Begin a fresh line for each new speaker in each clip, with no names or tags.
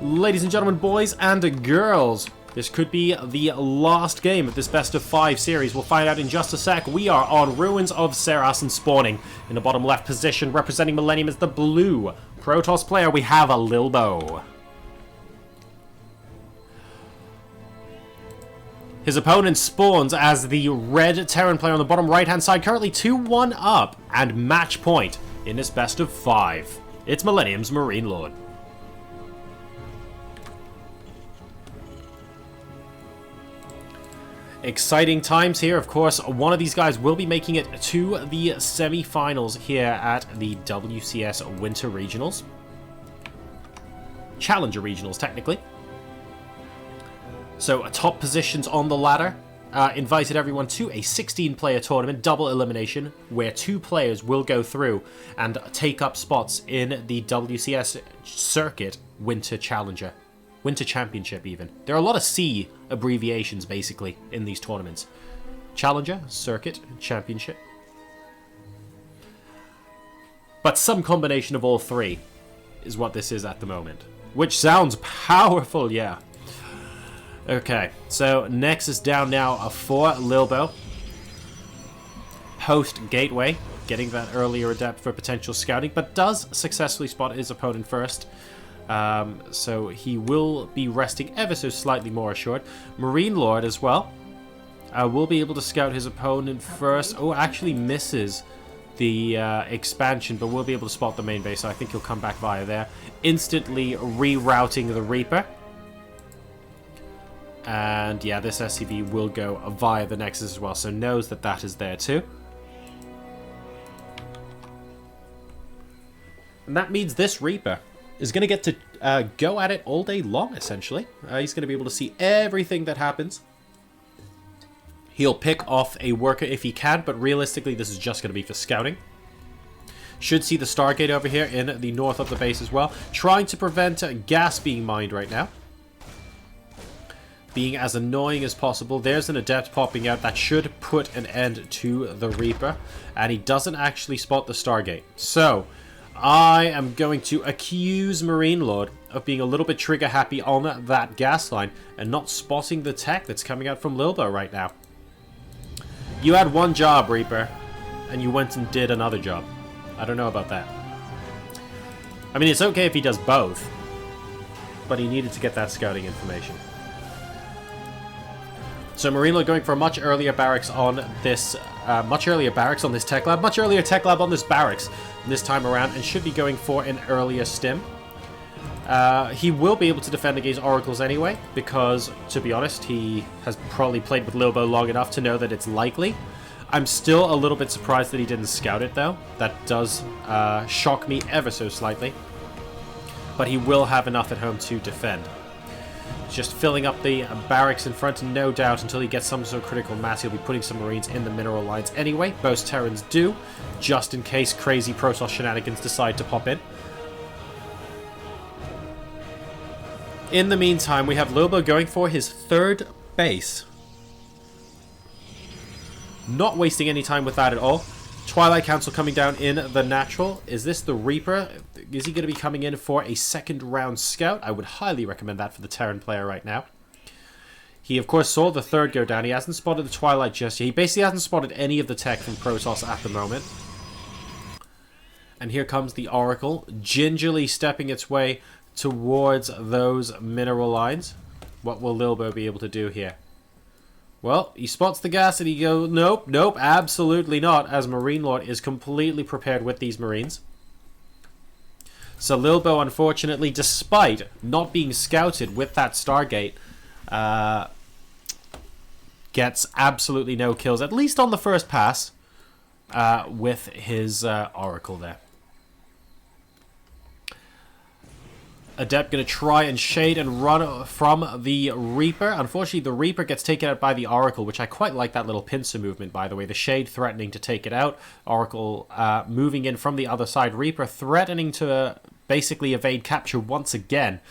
Ladies and gentlemen, boys and girls, this could be the last game of this best of 5 series. We'll find out in just a sec. We are on Ruins of Seras and spawning. In the bottom left position, representing Millennium is the blue Protoss player. We have a Lilbow. His opponent spawns as the red Terran player on the bottom right-hand side, currently 2-1 up and match point in this best of 5. It's Millennium's MarineLorD. Exciting times here. Of course, one of these guys will be making it to the semi-finals here at the WCS Winter Regionals. Challenger Regionals, technically. So, top positions on the ladder. Invited everyone to a 16-player tournament, double elimination, where 2 players will go through and take up spots in the WCS Circuit Winter Challenger. Winter Championship, even. There are a lot of C abbreviations, basically, in these tournaments. Challenger, Circuit, Championship. But some combination of all 3 is what this is at the moment. Which sounds powerful, yeah. Okay, so Nexus down now for Lilbow. Post Gateway, getting that earlier adept for potential scouting, but does successfully spot his opponent first. So he will be resting ever so slightly more assured. MarineLorD as well will be able to scout his opponent first. Oh, actually misses the expansion, but will be able to spot the main base, so I think he'll come back via there. Instantly rerouting the Reaper. And yeah, this SCV will go via the Nexus as well, so knows that that is there too. And that means this Reaper is going to get to go at it all day long, essentially. He's going to be able to see everything that happens. He'll pick off a worker if he can, but realistically this is just going to be for scouting. Should see the Stargate over here in the north of the base as well. Trying to prevent gas being mined right now. Being as annoying as possible. There's an Adept popping out that should put an end to the Reaper. And he doesn't actually spot the Stargate. So I am going to accuse MarineLorD of being a little bit trigger happy on that gas line and not spotting the tech that's coming out from Lilbow right now. You had one job, Reaper, and you went and did another job. I don't know about that. I mean, it's okay if he does both, but he needed to get that scouting information. So MarineLorD going for a much earlier barracks on this, tech lab, much earlier tech lab on this barracks this time around, and should be going for an earlier stim. He will be able to defend against oracles anyway, because, to be honest, he has probably played with Lilbow long enough to know that it's likely. I'm still a little bit surprised that he didn't scout it, though. That does shock me ever so slightly. But he will have enough at home to defend. Just filling up the barracks in front, and no doubt until he gets some sort of critical mass, he'll be putting some Marines in the mineral lines anyway. Most Terrans do, just in case crazy Protoss shenanigans decide to pop in. In the meantime, we have Lilbow going for his 3rd base. Not wasting any time with that at all. Twilight Council coming down in the natural. Is this the Reaper? Is he going to be coming in for a 2nd round scout? I would highly recommend that for the Terran player right now. He, of course, saw the 3rd go down. He hasn't spotted the Twilight just yet. He basically hasn't spotted any of the tech from Protoss at the moment. And here comes the Oracle, gingerly stepping its way towards those mineral lines. What will Lilbow be able to do here? Well, he spots the gas and he goes, nope, nope, absolutely not, as MarineLorD is completely prepared with these Marines. So Lilbow, unfortunately, despite not being scouted with that Stargate, gets absolutely no kills, at least on the first pass, with his Oracle there. Adept going to try and shade and run from the Reaper. Unfortunately, the Reaper gets taken out by the Oracle, which I quite like that little pincer movement, by the way. The shade threatening to take it out. Oracle moving in from the other side. Reaper threatening to basically evade capture once again,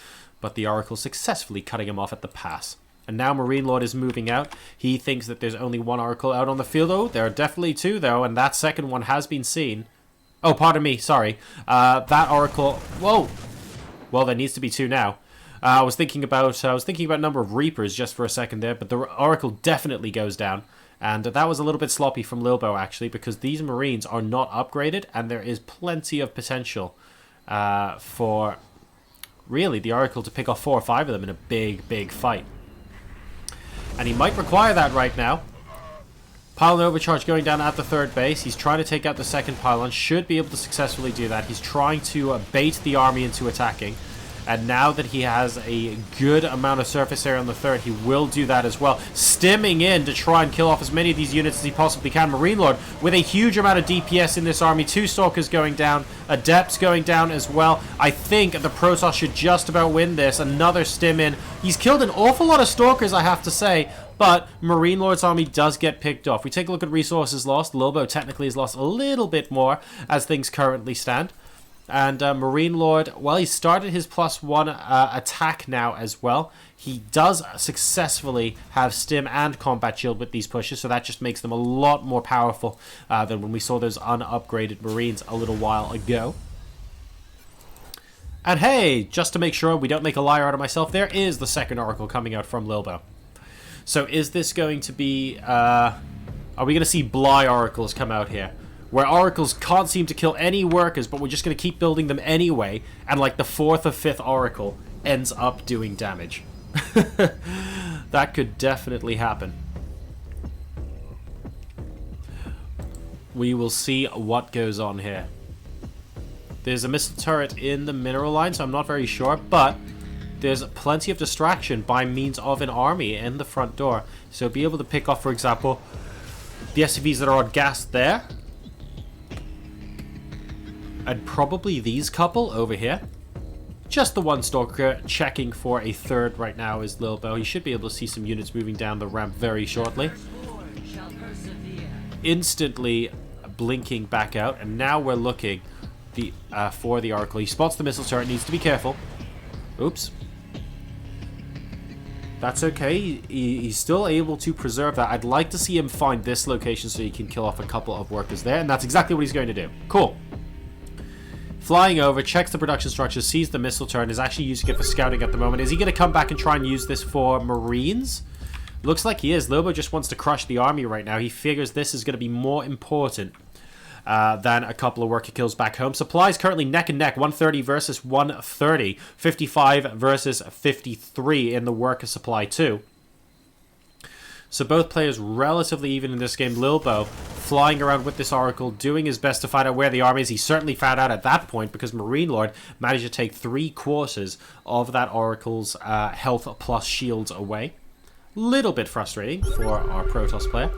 but the Oracle successfully cutting him off at the pass. And now MarineLorD is moving out. He thinks that there's only one Oracle out on the field. Oh, there are definitely 2, though, and that second one has been seen. Oh, pardon me, sorry. That Oracle... Whoa! Well, there needs to be 2 now. I was thinking about number of Reapers just for a second there, but the Oracle definitely goes down. And that was a little bit sloppy from Lilbow, actually, because these Marines are not upgraded, and there is plenty of potential for, really, the Oracle to pick off 4 or 5 of them in a big, big fight. And he might require that right now. Pylon overcharge going down at the third base. He's trying to take out the second pylon. Should be able to successfully do that. He's trying to bait the army into attacking. And now that he has a good amount of surface area on the third, he will do that as well. Stimming in to try and kill off as many of these units as he possibly can. MarineLorD with a huge amount of DPS in this army. 2 Stalkers going down. Adepts going down as well. I think the Protoss should just about win this. Another stim in. He's killed an awful lot of Stalkers, I have to say. But MarineLorD's army does get picked off. We take a look at resources lost. Lilbow technically has lost a little bit more as things currently stand. And MarineLorD, well, he started his +1 attack now as well. He does successfully have stim and combat shield with these pushes, so that just makes them a lot more powerful than when we saw those unupgraded Marines a little while ago. And hey, just to make sure we don't make a liar out of myself, there is the second Oracle coming out from Lilbow. So is this going to be... are we going to see Bly Oracles come out here? Where Oracles can't seem to kill any workers, but we're just going to keep building them anyway, and like the 4th or 5th Oracle ends up doing damage. That could definitely happen. We will see what goes on here. There's a missile turret in the mineral line, so I'm not very sure, but there's plenty of distraction by means of an army in the front door. So be able to pick off, for example, the SCVs that are on gas there. And probably these couple over here. Just the 1 Stalker checking for a third right now is Lilbow. He should be able to see some units moving down the ramp very shortly. Instantly blinking back out. And now we're looking for the Oracle. He spots the missile turret. Needs to be careful. Oops. That's okay. He's still able to preserve that. I'd like to see him find this location so he can kill off a couple of workers there. And that's exactly what he's going to do. Cool. Flying over, checks the production structure, sees the missile turret, is actually using it for scouting at the moment. Is he going to come back and try and use this for Marines? Looks like he is. Lilbow just wants to crush the army right now. He figures this is going to be more important than a couple of worker kills back home. Supplies currently neck and neck. 130 versus 130. 55 versus 53 in the worker supply too. So both players relatively even in this game. Lilbow flying around with this Oracle, doing his best to find out where the army is. He certainly found out at that point because MarineLorD managed to take 3/4 of that Oracle's health plus shields away. Little bit frustrating for our Protoss player,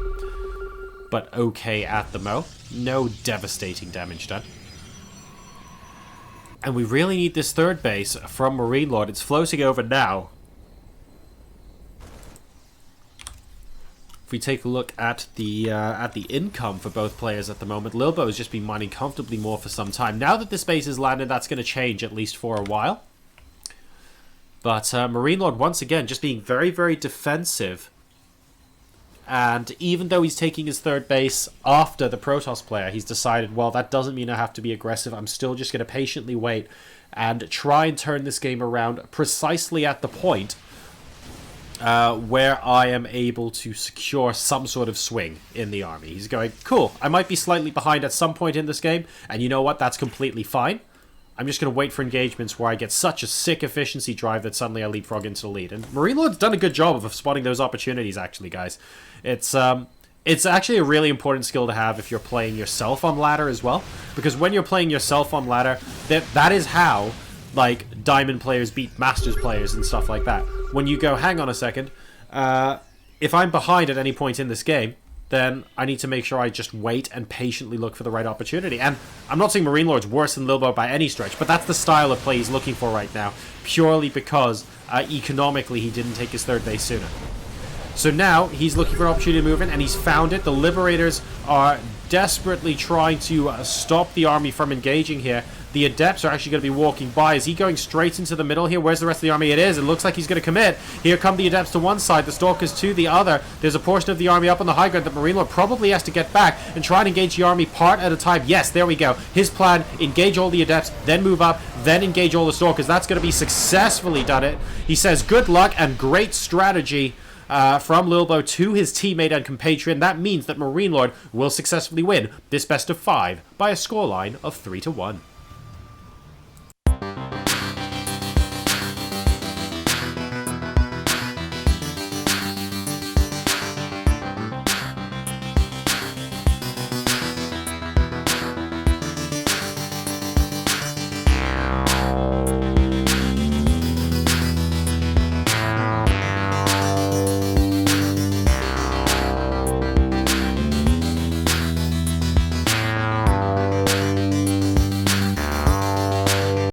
but okay at the mo. No devastating damage done. And we really need this third base from MarineLorD. It's floating over now. If we take a look at the income for both players at the moment, Lilbow has just been mining comfortably more for some time. Now that this base is landed, that's going to change at least for a while. But MarineLorD, once again, just being very, very defensive. And even though he's taking his third base after the Protoss player, he's decided, well, that doesn't mean I have to be aggressive. I'm still just going to patiently wait and try and turn this game around precisely at the point where I am able to secure some sort of swing in the army. He's going, cool, I might be slightly behind at some point in this game, and you know what, that's completely fine. I'm just going to wait for engagements where I get such a sick efficiency drive that suddenly I leapfrog into the lead. And MarineLorD's done a good job of spotting those opportunities, actually, guys. It's actually a really important skill to have if you're playing yourself on ladder as well. Because when you're playing yourself on ladder, that is how, like, Diamond players beat Masters players and stuff like that. When you go, hang on a second, if I'm behind at any point in this game, then I need to make sure I just wait and patiently look for the right opportunity. And I'm not saying MarineLorD's worse than Lilbow by any stretch, but that's the style of play he's looking for right now, purely because economically he didn't take his third base sooner. So now he's looking for an opportunity to move in, and he's found it. The Liberators are desperately trying to stop the army from engaging here. The Adepts are actually going to be walking by. Is he going straight into the middle here? Where's the rest of the army? It is. It looks like he's going to commit. Here come the Adepts to one side, the Stalkers to the other. There's a portion of the army up on the high ground that MarineLorD probably has to get back and try and engage the army part at a time. Yes, there we go. His plan, engage all the Adepts, then move up, then engage all the Stalkers. That's going to be successfully done it. He says good luck and great strategy from Lilbow to his teammate and compatriot. That means that MarineLorD will successfully win this best of 5 by a scoreline of 3-1.